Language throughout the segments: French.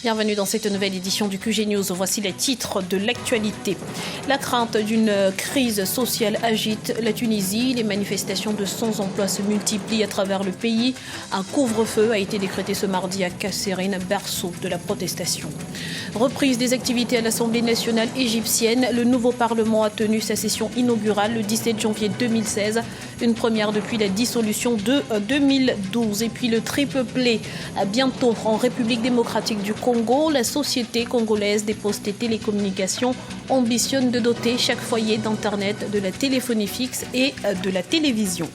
Bienvenue dans cette nouvelle édition du QG News. Voici les titres de l'actualité. La crainte d'une crise sociale agite la Tunisie. Les manifestations de sans-emploi se multiplient à travers le pays. Un couvre-feu a été décrété ce mardi à Kasserine, berceau de la protestation. Reprise des activités à l'Assemblée nationale égyptienne. Le nouveau Parlement a tenu sa session inaugurale le 17 janvier 2016. Une première depuis la dissolution de 2012. Et puis le triple play bientôt en République démocratique du Congo. La société congolaise des postes et télécommunications ambitionne de doter chaque foyer d'Internet, de la téléphonie fixe et de la télévision.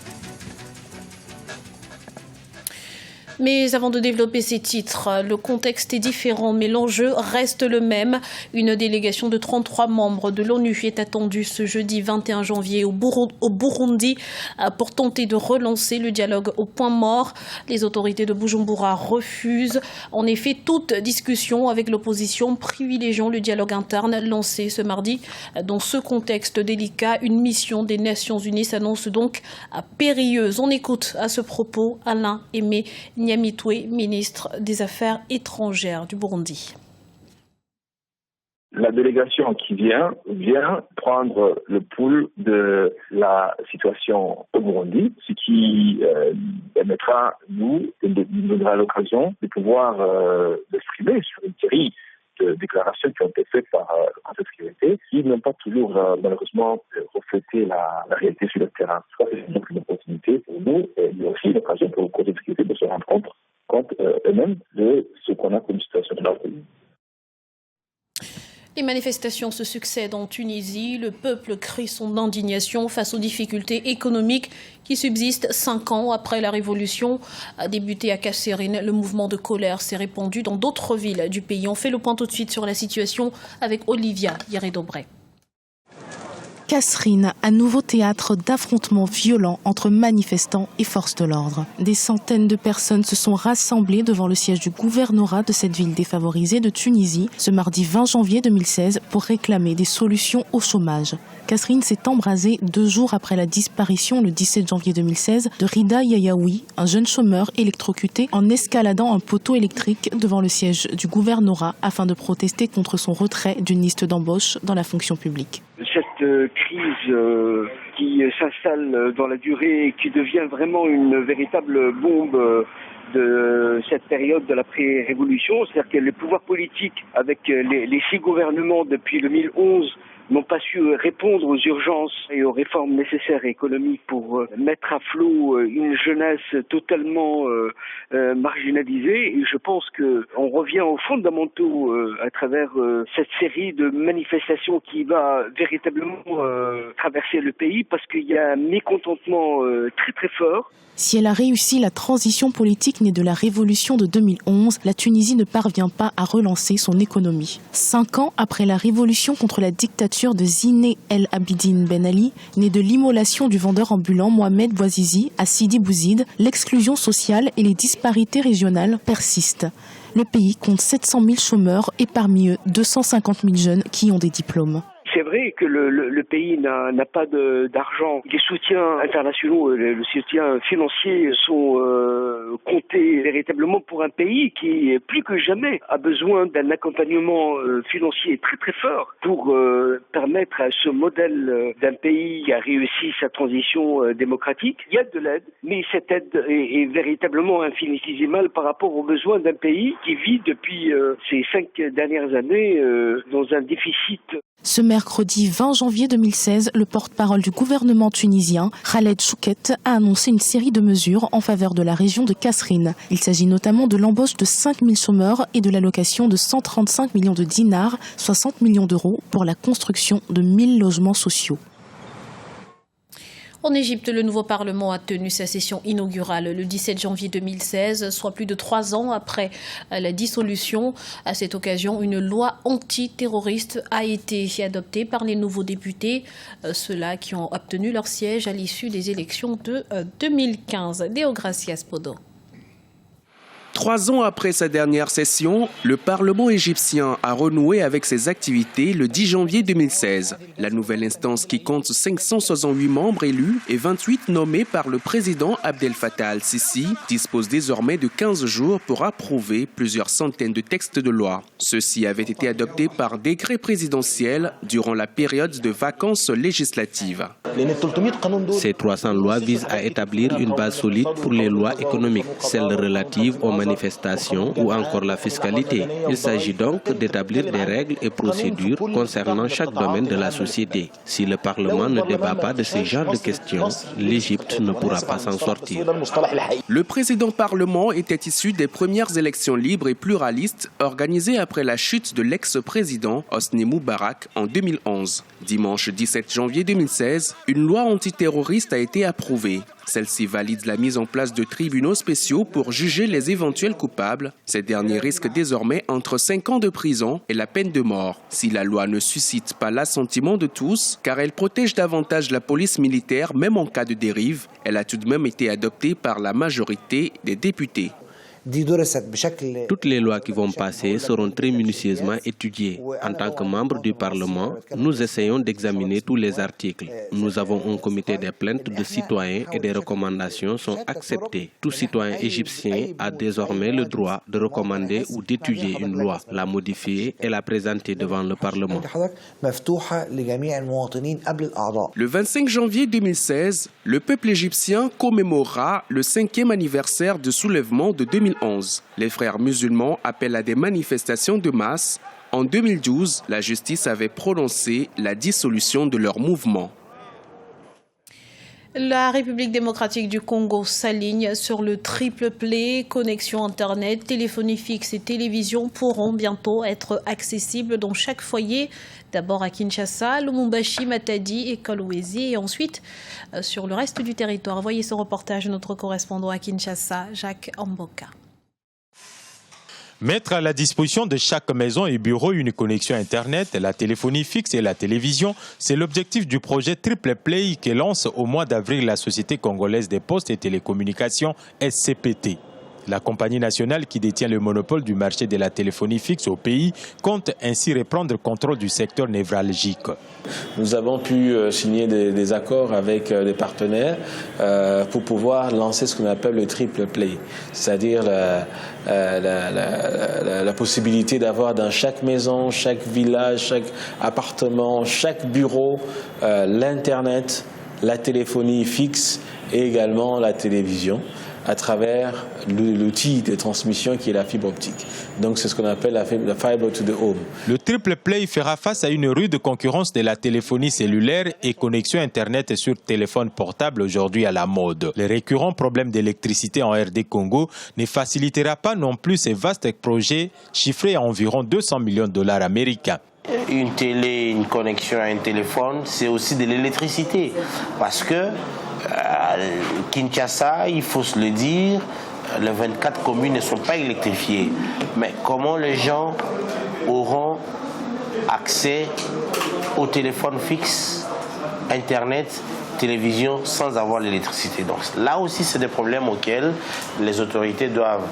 Mais avant de développer ces titres, le contexte est différent, mais l'enjeu reste le même. Une délégation de 33 membres de l'ONU est attendue ce jeudi 21 janvier au Burundi pour tenter de relancer le dialogue au point mort. Les autorités de Bujumbura refusent en effet toute discussion avec l'opposition, privilégiant le dialogue interne lancé ce mardi. Dans ce contexte délicat, une mission des Nations Unies s'annonce donc périlleuse. On écoute à ce propos Alain Aimé Nyamitwe, ministre des Affaires étrangères du Burundi. La délégation qui vient prendre le pouls de la situation au Burundi, ce qui permettra, nous donnera l'occasion de pouvoir l'exprimer sur une série de déclarations qui ont été faites par le Conseil de sécurité, qui n'ont pas toujours malheureusement reflété la réalité sur le terrain. C'est donc une opportunité pour nous, et il y a aussi une occasion pour le Conseil de sécurité de se rendre compte eux-mêmes de ce qu'on a comme situation dans leur pays. Les manifestations se succèdent en Tunisie. Le peuple crie son indignation face aux difficultés économiques qui subsistent 5 ans après la révolution. A débuté à Kasserine, le mouvement de colère s'est répandu dans d'autres villes du pays. On fait le point tout de suite sur la situation avec Olivia Yérédobré. Kasserine, à nouveau théâtre d'affrontements violents entre manifestants et forces de l'ordre. Des centaines de personnes se sont rassemblées devant le siège du gouvernorat de cette ville défavorisée de Tunisie ce mardi 20 janvier 2016 pour réclamer des solutions au chômage. Kasserine s'est embrasée 2 jours après la disparition le 17 janvier 2016 de Rida Yayaoui, un jeune chômeur électrocuté en escaladant un poteau électrique devant le siège du gouvernorat afin de protester contre son retrait d'une liste d'embauche dans la fonction publique. Cette crise qui s'installe dans la durée et qui devient vraiment une véritable bombe de cette période de l'après-révolution, c'est-à-dire que les pouvoirs politiques, avec les 6 gouvernements depuis 2011, n'ont pas su répondre aux urgences et aux réformes nécessaires et économiques pour mettre à flot une jeunesse totalement marginalisée. Et je pense qu'on revient aux fondamentaux à travers cette série de manifestations qui va véritablement traverser le pays parce qu'il y a un mécontentement très très fort. Si elle a réussi la transition politique née de la révolution de 2011, la Tunisie ne parvient pas à relancer son économie. 5 ans après la révolution contre la dictature de Zine El Abidine Ben Ali, née de l'immolation du vendeur ambulant Mohamed Bouazizi à Sidi Bouzid, l'exclusion sociale et les disparités régionales persistent. Le pays compte 700 000 chômeurs et parmi eux 250 000 jeunes qui ont des diplômes. C'est vrai que le pays n'a pas d'argent. Les soutiens internationaux, le soutien financier sont comptés véritablement pour un pays qui, plus que jamais, a besoin d'un accompagnement financier très très fort pour permettre à ce modèle d'un pays qui a réussi sa transition démocratique. Il y a de l'aide, mais cette aide est véritablement infinitésimale par rapport aux besoins d'un pays qui vit depuis ces 5 dernières années dans un déficit. Ce mercredi 20 janvier 2016, le porte-parole du gouvernement tunisien, Khaled Chouket, a annoncé une série de mesures en faveur de la région de Kasserine. Il s'agit notamment de l'embauche de 5 000 chômeurs et de l'allocation de 135 millions de dinars, 60 millions d'euros, pour la construction de 1000 logements sociaux. En Égypte, le nouveau Parlement a tenu sa session inaugurale le 17 janvier 2016, soit plus de 3 ans après la dissolution. À cette occasion, une loi antiterroriste a été adoptée par les nouveaux députés, ceux-là qui ont obtenu leur siège à l'issue des élections de 2015. Deogracias Podo. 3 ans après sa dernière session, le Parlement égyptien a renoué avec ses activités le 10 janvier 2016. La nouvelle instance qui compte 568 membres élus et 28 nommés par le président Abdel Fattah al-Sisi dispose désormais de 15 jours pour approuver plusieurs centaines de textes de loi. Ceux-ci avaient été adoptés par décret présidentiel durant la période de vacances législatives. Ces 300 lois visent à établir une base solide pour les lois économiques, celles relatives aux manifestations ou encore la fiscalité. Il s'agit donc d'établir des règles et procédures concernant chaque domaine de la société. Si le Parlement ne débat pas de ce genre de questions, l'Égypte ne pourra pas s'en sortir. Le président Parlement était issu des premières élections libres et pluralistes organisées après la chute de l'ex-président Hosni Moubarak en 2011. Dimanche 17 janvier 2016, une loi antiterroriste a été approuvée. Celle-ci valide la mise en place de tribunaux spéciaux pour juger les éventuels coupables. Ces derniers risquent désormais entre 5 ans de prison et la peine de mort. Si la loi ne suscite pas l'assentiment de tous, car elle protège davantage la police militaire même en cas de dérive, elle a tout de même été adoptée par la majorité des députés. Toutes les lois qui vont passer seront très minutieusement étudiées. En tant que membres du Parlement, nous essayons d'examiner tous les articles. Nous avons un comité des plaintes de citoyens et des recommandations sont acceptées. Tout citoyen égyptien a désormais le droit de recommander ou d'étudier une loi, la modifier et la présenter devant le Parlement. Le 25 janvier 2016, le peuple égyptien commémorera le 5e anniversaire du soulèvement de 2011. Les frères musulmans appellent à des manifestations de masse. En 2012, la justice avait prononcé la dissolution de leur mouvement. La République démocratique du Congo s'aligne sur le triple play. Connexion Internet, téléphonie fixe et télévision pourront bientôt être accessibles dans chaque foyer. D'abord à Kinshasa, Lubumbashi, Matadi et Kolwezi et ensuite sur le reste du territoire. Voyez ce reportage de notre correspondant à Kinshasa, Jacques Amboka. Mettre à la disposition de chaque maison et bureau une connexion Internet, la téléphonie fixe et la télévision, c'est l'objectif du projet Triple Play que lance au mois d'avril la Société congolaise des postes et télécommunications SCPT. La compagnie nationale qui détient le monopole du marché de la téléphonie fixe au pays compte ainsi reprendre le contrôle du secteur névralgique. Nous avons pu signer des accords avec des partenaires pour pouvoir lancer ce qu'on appelle le triple play, c'est-à-dire la possibilité d'avoir dans chaque maison, chaque village, chaque appartement, chaque bureau, l'Internet, la téléphonie fixe et également la télévision, à travers l'outil de transmission qui est la fibre optique. Donc c'est ce qu'on appelle la fibre to the home. Le triple play fera face à une rude concurrence de la téléphonie cellulaire et connexion Internet sur téléphone portable aujourd'hui à la mode. Les récurrents problèmes d'électricité en RD Congo ne facilitera pas non plus ces vastes projets chiffrés à environ 200 millions de dollars américains. Une télé, une connexion à un téléphone, c'est aussi de l'électricité. Parce que Kinshasa, il faut se le dire, les 24 communes ne sont pas électrifiées. Mais comment les gens auront accès au téléphone fixe, Internet, télévision sans avoir l'électricité? Donc là aussi, c'est des problèmes auxquels les autorités doivent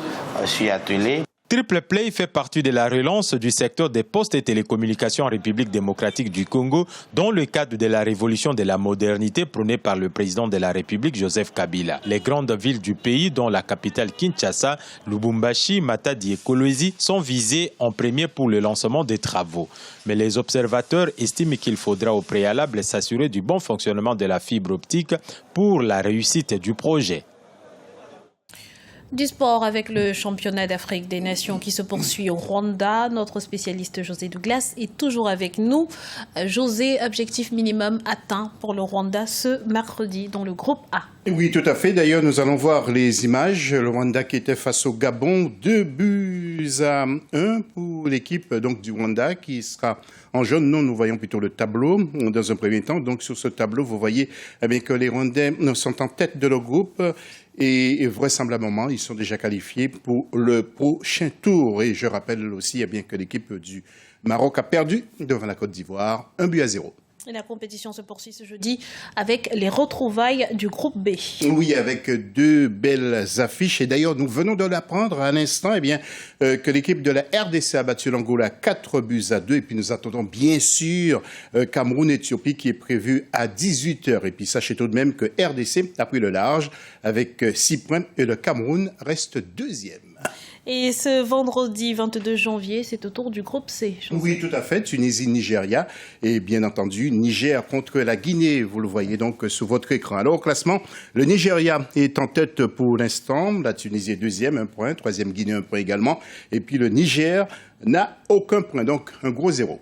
s'y atteler. Triple Play fait partie de la relance du secteur des postes et télécommunications en République démocratique du Congo dans le cadre de la révolution de la modernité prônée par le président de la République, Joseph Kabila. Les grandes villes du pays, dont la capitale Kinshasa, Lubumbashi, Matadi et Kolwezi, sont visées en premier pour le lancement des travaux. Mais les observateurs estiment qu'il faudra au préalable s'assurer du bon fonctionnement de la fibre optique pour la réussite du projet. Du sport avec le championnat d'Afrique des Nations qui se poursuit au Rwanda. Notre spécialiste José Douglas est toujours avec nous. José, objectif minimum atteint pour le Rwanda ce mercredi dans le groupe A. Oui, tout à fait. D'ailleurs, nous allons voir les images. Le Rwanda qui était face au Gabon, 2-1 pour l'équipe donc du Rwanda qui sera en jaune. Nous voyons plutôt le tableau dans un premier temps. Donc sur ce tableau, vous voyez que les Rwandais sont en tête de leur groupe. Et vraisemblablement, ils sont déjà qualifiés pour le prochain tour. Et je rappelle aussi que l'équipe du Maroc a perdu devant la Côte d'Ivoire 1-0. Et la compétition se poursuit ce jeudi avec les retrouvailles du groupe B. Oui, avec 2 belles affiches. Et d'ailleurs, nous venons de l'apprendre à l'instant, que l'équipe de la RDC a battu l'Angola 4-2. Et puis nous attendons bien sûr Cameroun-Éthiopie qui est prévu à 18h. Et puis sachez tout de même que RDC a pris le large avec 6 points et le Cameroun reste 2e. Et ce vendredi 22 janvier, c'est au tour du groupe C. Oui, tout à fait. Tunisie-Nigeria et bien entendu Niger contre la Guinée. Vous le voyez donc sur votre écran. Alors au classement, le Nigeria est en tête pour l'instant. La Tunisie est 2e, 1 point. 3e Guinée, 1 point également. Et puis le Niger n'a aucun point, donc un gros 0.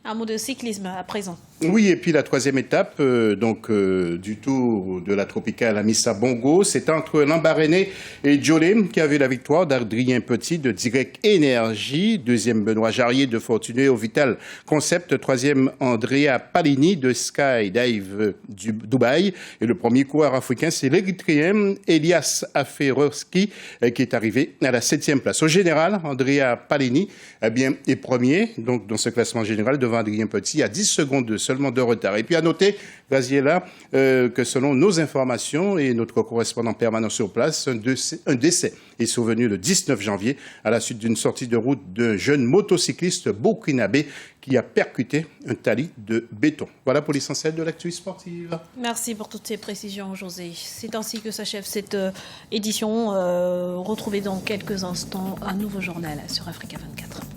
Un mot de cyclisme à présent. Oui, et puis la 3e étape du Tour de la Tropicale Amissa Bongo, c'est entre Lambaréné et Djolé qui a vu la victoire d'Adrien Petit de Direct Énergie, 2e Benoît Jarrier de Fortuné Vital Concept, 3e Andrea Palini de Skydive du Dubaï, et le premier coureur africain c'est l'Érythréen Elias Aferowski qui est arrivé à la 7e place. Au général, Andrea Palini est premier donc dans ce classement général devant Adrien Petit à 10 secondes seulement de retard. Et puis à noter, Graziella, que selon nos informations et notre correspondant permanent sur place, un décès est survenu le 19 janvier à la suite d'une sortie de route d'un jeune motocycliste burkinabé qui a percuté un tali de béton. Voilà pour l'essentiel de l'actu sportive. Merci pour toutes ces précisions, José. C'est ainsi que s'achève cette édition. Retrouvez dans quelques instants un nouveau journal sur Africa 24.